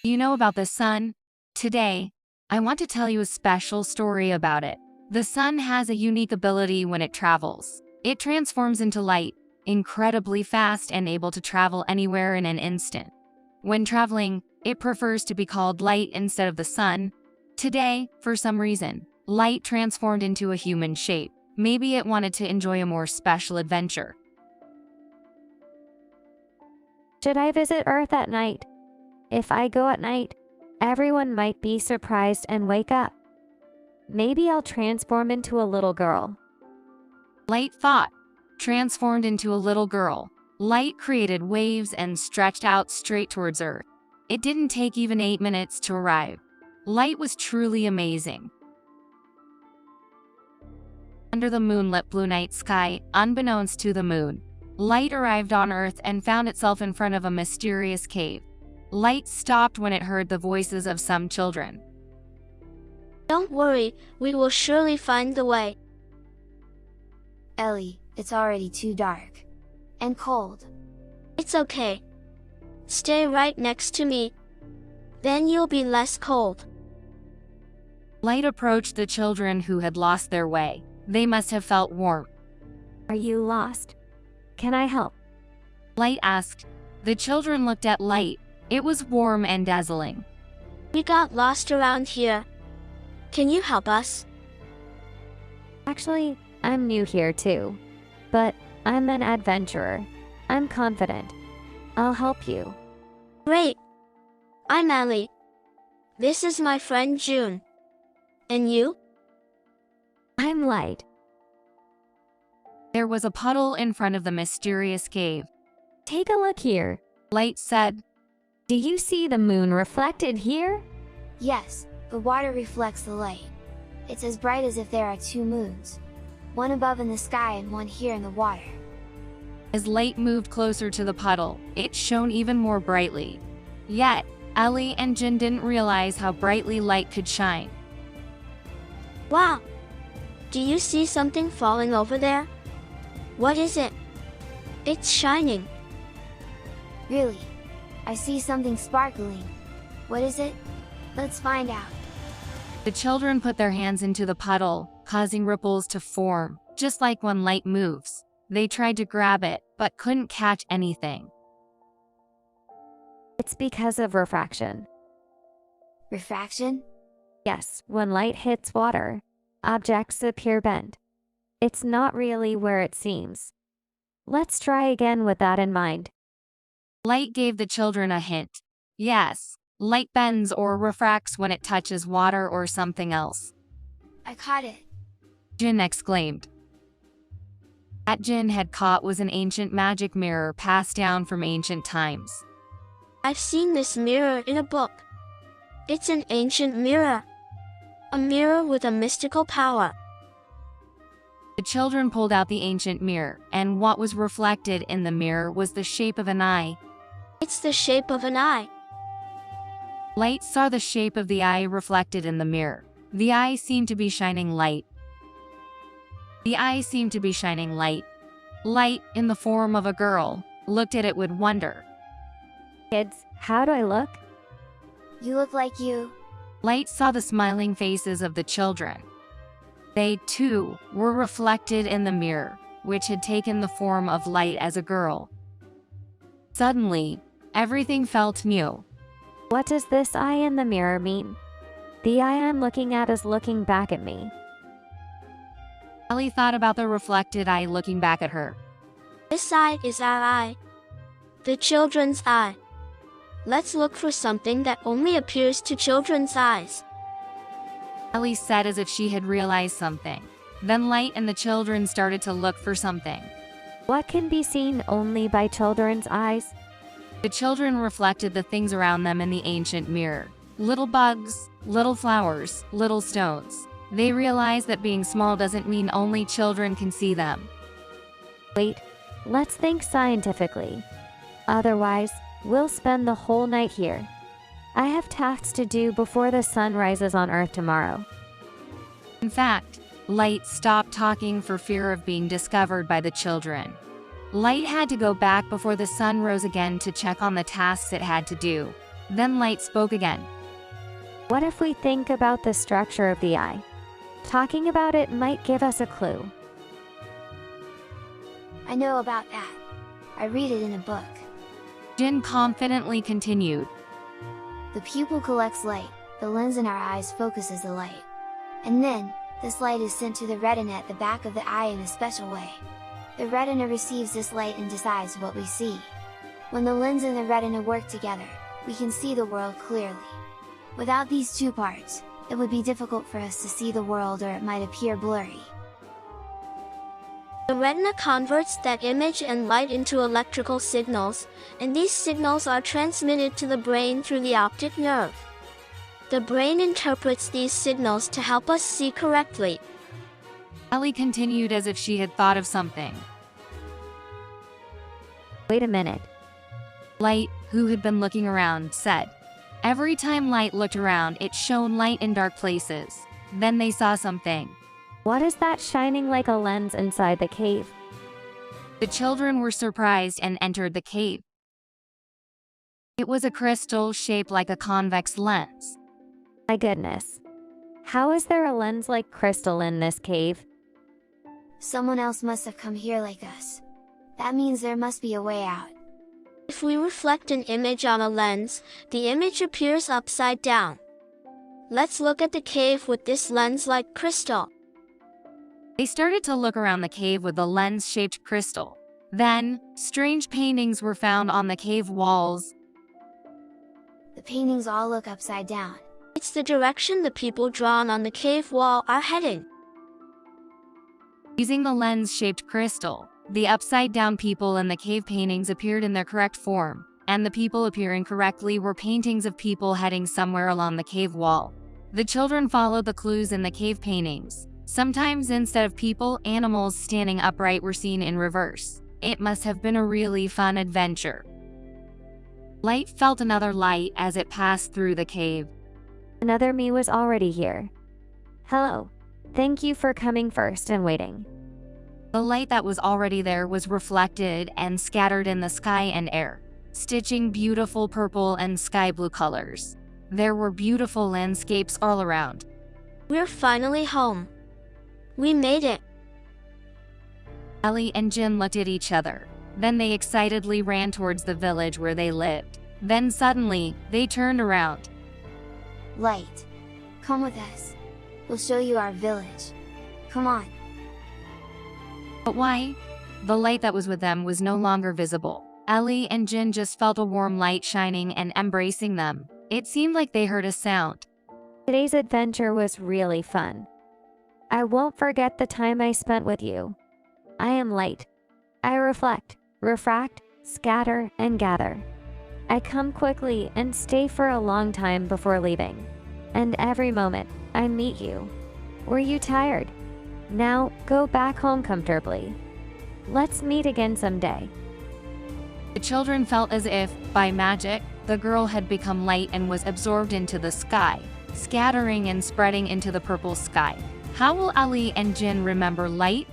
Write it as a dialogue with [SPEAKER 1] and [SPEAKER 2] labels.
[SPEAKER 1] You know about the sun? Today, I want to tell you a special story about it. The sun has a unique ability when it travels. It transforms into light, incredibly fast and able to travel anywhere in an instant. When traveling, it prefers to be called light instead of the sun. Today, for some reason, light transformed into a human shape. Maybe it wanted to enjoy a more special adventure.
[SPEAKER 2] Should I visit Earth at night? If I go at night, everyone might be surprised and wake up. Maybe I'll transform into a little girl.
[SPEAKER 1] Light thought, transformed into a little girl. Light created waves and stretched out straight towards Earth. It didn't take even 8 minutes to arrive. Light was truly amazing. Under the moonlit blue night sky, unbeknownst to the moon, Light arrived on Earth and found itself in front of a mysterious cave. Light stopped when it heard the voices of some children.
[SPEAKER 3] Don't worry, we will surely find the way.
[SPEAKER 4] Ellie, it's already too dark. And cold.
[SPEAKER 3] It's okay. Stay right next to me. Then you'll be less cold.
[SPEAKER 1] Light approached the children who had lost their way. They must have felt warm.
[SPEAKER 2] Are you lost? Can I help?
[SPEAKER 1] Light asked. The children looked at Light. It was warm and dazzling.
[SPEAKER 3] We got lost around here. Can you help us?
[SPEAKER 2] Actually, I'm new here too. But I'm an adventurer. I'm confident. I'll help you.
[SPEAKER 3] Great. I'm Ellie. This is my friend June. And you?
[SPEAKER 2] I'm Light.
[SPEAKER 1] There was a puddle in front of the mysterious cave.
[SPEAKER 2] Take a look here.
[SPEAKER 1] Light said.
[SPEAKER 2] Do you see the moon reflected here?
[SPEAKER 4] Yes, the water reflects the light. It's as bright as if there are two moons. One above in the sky and one here in the water.
[SPEAKER 1] As Light moved closer to the puddle, it shone even more brightly. Yet, Ellie and Jin didn't realize how brightly Light could shine.
[SPEAKER 3] Wow! Do you see something falling over there? What is it? It's shining.
[SPEAKER 4] Really? I see something sparkling. What is it? Let's find out.
[SPEAKER 1] The children put their hands into the puddle, causing ripples to form, just like when light moves. They tried to grab it, but couldn't catch anything.
[SPEAKER 2] It's because of refraction.
[SPEAKER 4] Refraction?
[SPEAKER 2] Yes, when light hits water, objects appear bent. It's not really where it seems. Let's try again with that in mind.
[SPEAKER 1] Light gave the children a hint. Yes, light bends or refracts when it touches water or something else.
[SPEAKER 4] I caught it.
[SPEAKER 1] Jin exclaimed. What Jin had caught was an ancient magic mirror passed down from ancient times.
[SPEAKER 3] I've seen this mirror in a book. It's an ancient mirror. A mirror with a mystical power.
[SPEAKER 1] The children pulled out the ancient mirror, and what was reflected in the mirror was the shape of an eye.
[SPEAKER 3] It's the shape of an eye.
[SPEAKER 1] Light saw the shape of the eye reflected in the mirror. The eye seemed to be shining light. The eye seemed to be shining light. Light, in the form of a girl, looked at it with wonder.
[SPEAKER 2] Kids, how do I look?
[SPEAKER 4] You look like you.
[SPEAKER 1] Light saw the smiling faces of the children. They, too, were reflected in the mirror, which had taken the form of Light as a girl. Suddenly, everything felt new.
[SPEAKER 2] What does this eye in the mirror mean? The eye I'm looking at is looking back at me.
[SPEAKER 1] Ellie thought about the reflected eye looking back at her.
[SPEAKER 3] This eye is our eye. The children's eye. Let's look for something that only appears to children's eyes.
[SPEAKER 1] Ellie said as if she had realized something. Then Light and the children started to look for something.
[SPEAKER 2] What can be seen only by children's eyes?
[SPEAKER 1] The children reflected the things around them in the ancient mirror. Little bugs, little flowers, little stones. They realized that being small doesn't mean only children can see them.
[SPEAKER 2] Wait, let's think scientifically. Otherwise, we'll spend the whole night here. I have tasks to do before the sun rises on Earth tomorrow.
[SPEAKER 1] In fact, Light stopped talking for fear of being discovered by the children. Light had to go back before the sun rose again to check on the tasks it had to do. Then Light spoke again.
[SPEAKER 2] What if we think about the structure of the eye? Talking about it might give us a clue.
[SPEAKER 4] I know about that. I read it in a book.
[SPEAKER 1] Jin confidently continued.
[SPEAKER 4] The pupil collects light, the lens in our eyes focuses the light. And then, this light is sent to the retina at the back of the eye in a special way. The retina receives this light and decides what we see. When the lens and the retina work together, we can see the world clearly. Without these two parts, it would be difficult for us to see the world, or it might appear blurry.
[SPEAKER 3] The retina converts that image and light into electrical signals, and these signals are transmitted to the brain through the optic nerve. The brain interprets these signals to help us see correctly.
[SPEAKER 1] Ellie continued as if she had thought of something.
[SPEAKER 2] Wait a minute.
[SPEAKER 1] Light, who had been looking around, said. Every time Light looked around, it shone light in dark places. Then they saw something.
[SPEAKER 2] What is that shining like a lens inside the cave?
[SPEAKER 1] The children were surprised and entered the cave. It was a crystal shaped like a convex lens.
[SPEAKER 2] My goodness. How is there a lens like crystal in this cave?
[SPEAKER 4] Someone else must have come here like us. That means there must be a way out.
[SPEAKER 3] If we reflect an image on a lens, the image appears upside down. Let's look at the cave with this lens-like crystal.
[SPEAKER 1] They started to look around the cave with the lens-shaped crystal. Then, strange paintings were found on the cave walls.
[SPEAKER 4] The paintings all look upside down.
[SPEAKER 3] It's the direction the people drawn on the cave wall are heading.
[SPEAKER 1] Using the lens-shaped crystal, the upside-down people in the cave paintings appeared in their correct form, and the people appearing correctly were paintings of people heading somewhere along the cave wall. The children followed the clues in the cave paintings. Sometimes instead of people, animals standing upright were seen in reverse. It must have been a really fun adventure. Light felt another light as it passed through the cave.
[SPEAKER 2] Another me was already here. Hello. Thank you for coming first and waiting.
[SPEAKER 1] The light that was already there was reflected and scattered in the sky and air, stitching beautiful purple and sky blue colors. There were beautiful landscapes all around.
[SPEAKER 3] We're finally home. We made it.
[SPEAKER 1] Ellie and Jin looked at each other. Then they excitedly ran towards the village where they lived. Then suddenly, they turned around.
[SPEAKER 4] Light, come with us. We'll show you our village. Come on.
[SPEAKER 1] But why? The light that was with them was no longer visible. Ellie and Jin just felt a warm light shining and embracing them. It seemed like they heard a sound.
[SPEAKER 2] Today's adventure was really fun. I won't forget the time I spent with you. I am Light. I reflect, refract, scatter, and gather. I come quickly and stay for a long time before leaving. And every moment, I meet you. Were you tired? Now, go back home comfortably. Let's meet again someday.
[SPEAKER 1] The children felt as if, by magic, the girl had become light and was absorbed into the sky, scattering and spreading into the purple sky. How will Ellie and Jin remember Light?